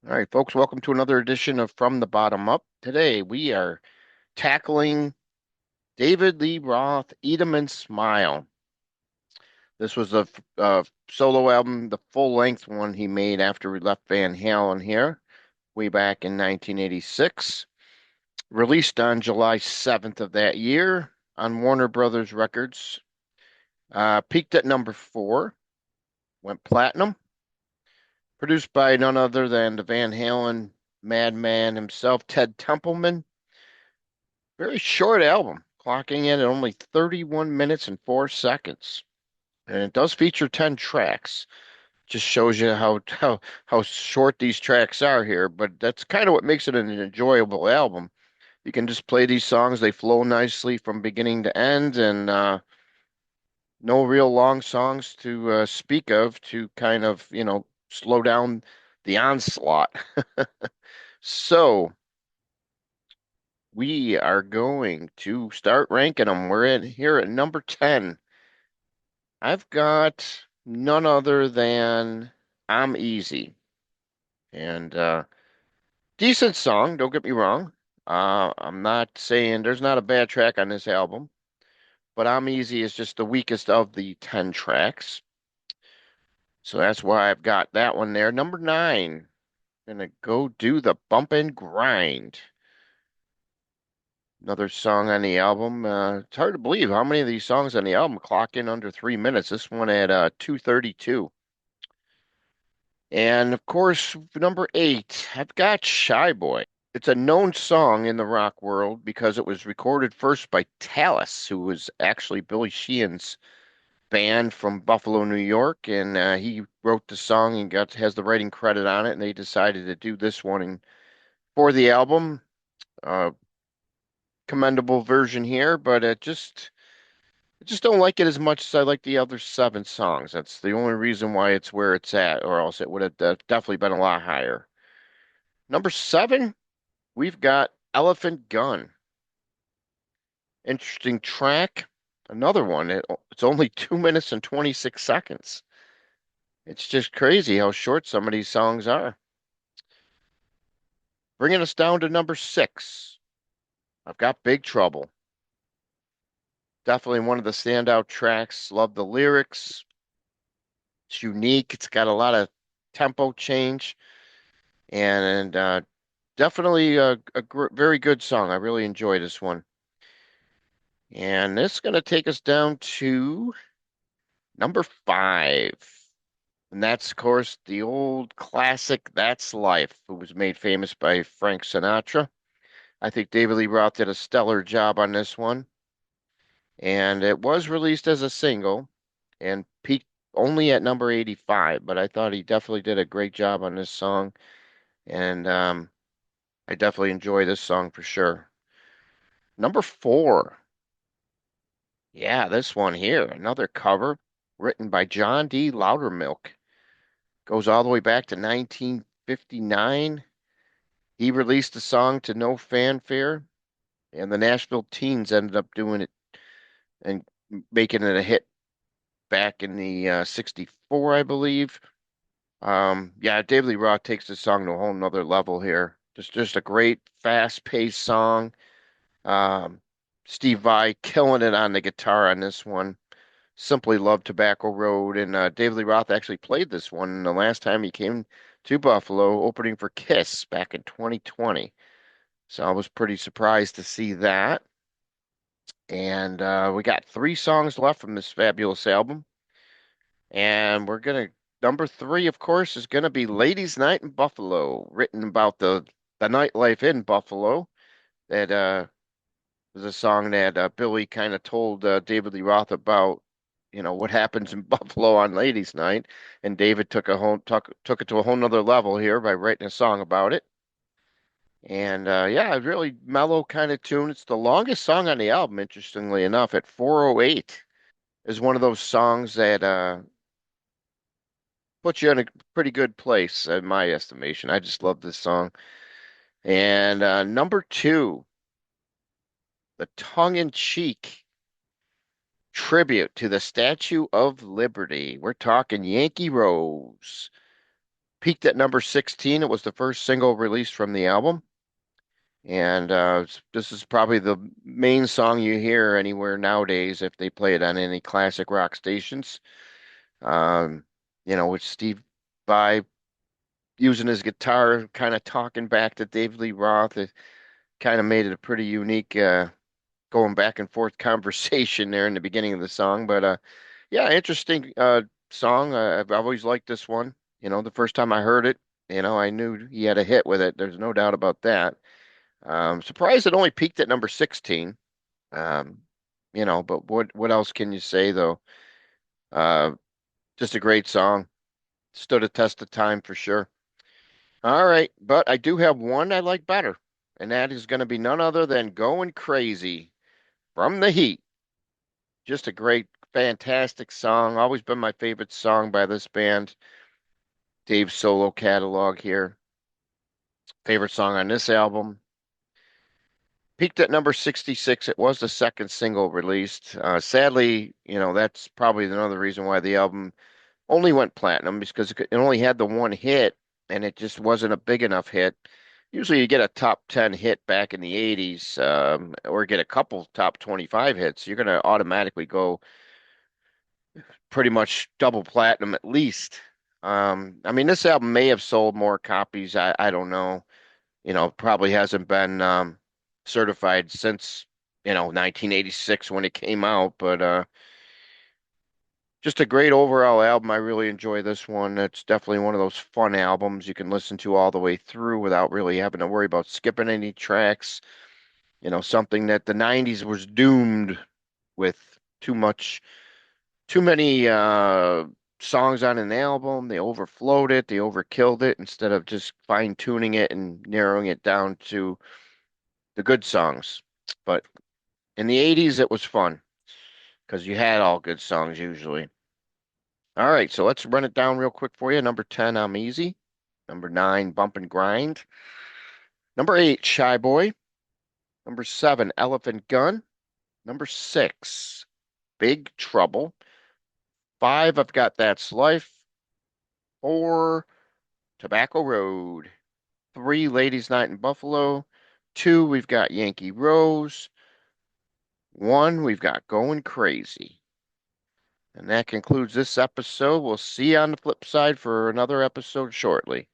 All right, folks, welcome to another edition of From the Bottom Up. Today we are tackling David Lee Roth, Eat 'em and Smile. This was a solo album, the full length one he made after we left Van Halen here, way back in 1986. Released on July 7th of that year on Warner Brothers Records. Peaked at number 4, went platinum. Produced by none other than the Van Halen madman himself, Ted Templeman. Very short album, clocking in at only 31 minutes and 4 seconds. And it does feature 10 tracks. Just shows you how short these tracks are here, but that's kind of what makes it an enjoyable album. You can just play these songs, they flow nicely from beginning to end, and no real long songs to speak of to kind of, slow down the onslaught. So, we are going to start ranking them. We're in here at number 10. I've got none other than I'm Easy. And decent song, don't get me wrong. I'm not saying there's not a bad track on this album, but I'm Easy is just the weakest of the 10 tracks. So that's why I've got that one there. Number 9, gonna go do the bump and grind. Another song on the album. It's hard to believe how many of these songs on the album clock in under 3 minutes. This one at 2:32. And of course, number 8, I've got Shy Boy. It's a known song in the rock world because it was recorded first by Tallis, who was actually Billy Sheehan's band from Buffalo, New York, and he wrote the song and got has the writing credit on it. And they decided to do this one for the album. Uh, Commendable version here, but I just don't like it as much as I like the other 7 songs. That's the only reason why it's where it's at, or else it would have definitely been a lot higher. Number 7, we've got Elephant Gun. Interesting track. Another one. It's only 2 minutes and 26 seconds. It's just crazy how short some of these songs are. Bringing us down to number 6, I've got Big Trouble. Definitely one of the standout tracks. Love the lyrics. It's unique. It's got a lot of tempo change and definitely a very good song. I really enjoy this one. And this is going to take us down to number 5. And that's, of course, the old classic That's Life, who was made famous by Frank Sinatra. I think David Lee Roth did a stellar job on this one. And it was released as a single and peaked only at number 85, but I thought he definitely did a great job on this song. And I definitely enjoy this song for sure. Number 4. Yeah, this one here, another cover written by John D. Loudermilk. Goes all the way back to 1959. He released the song to no fanfare, and the Nashville Teens ended up doing it and making it a hit back in the 64, I believe. Yeah, David Lee Roth takes this song to a whole nother level here. Just a great fast-paced song. Um, Steve Vai killing it on the guitar on this one. Simply love Tobacco Road, and David Lee Roth actually played this one the last time he came to Buffalo, opening for Kiss back in 2020. So I was pretty surprised to see that. And we got 3 songs left from this fabulous album, and we're gonna number 3, of course, is gonna be "Ladies' Night in Buffalo," written about the nightlife in Buffalo. That was a song that Billy kind of told David Lee Roth about, what happens in Buffalo on Ladies' Night, and David took it to a whole nother level here by writing a song about it. And yeah, a really mellow kind of tune. It's the longest song on the album, interestingly enough, at 4:08. Is one of those songs that puts you in a pretty good place, in my estimation. I just love this song. And number 2, the tongue-in-cheek tribute to the Statue of Liberty. We're talking Yankee Rose. Peaked at number 16. It was the first single released from the album. And this is probably the main song you hear anywhere nowadays if they play it on any classic rock stations. Um, with Steve Vai using his guitar, kind of talking back to Dave Lee Roth. It kind of made it a pretty unique going back and forth conversation there in the beginning of the song. But yeah, interesting song. I've always liked this one. The first time I heard it, I knew he had a hit with it. There's no doubt about that. Surprised it only peaked at number 16. Um, but what else can you say though? Uh, just a great song. Stood a test of time for sure. All right, but I do have one I like better, and that is going to be none other than Going Crazy from the Heat. Just a great, fantastic song. Always been my favorite song by this band. Dave's solo catalog here. Favorite song on this album. Peaked at number 66. It was the second single released. Sadly, that's probably another reason why the album only went platinum because it only had the one hit and it just wasn't a big enough hit. Usually you get a top 10 hit back in the 80s, or get a couple top 25 hits. You're going to automatically go pretty much double platinum at least. I mean, this album may have sold more copies. I don't know. Probably hasn't been certified since, 1986 when it came out, but just a great overall album. I really enjoy this one. It's definitely one of those fun albums you can listen to all the way through without really having to worry about skipping any tracks. Something that the 90s was doomed with too many songs on an album. They overflowed it, they overkilled it instead of just fine tuning it and narrowing it down to the good songs. But in the 80s, it was fun because you had all good songs usually. All right, so let's run it down real quick for you. Number 10, I'm Easy. Number 9, Bump and Grind. Number 8, Shy Boy. Number 7, Elephant Gun. Number 6, Big Trouble. 5, I've got That's Life. 4, Tobacco Road. 3, Ladies Night in Buffalo. 2, we've got Yankee Rose. 1, we've got Going Crazy. And that concludes this episode. We'll see you on the flip side for another episode shortly.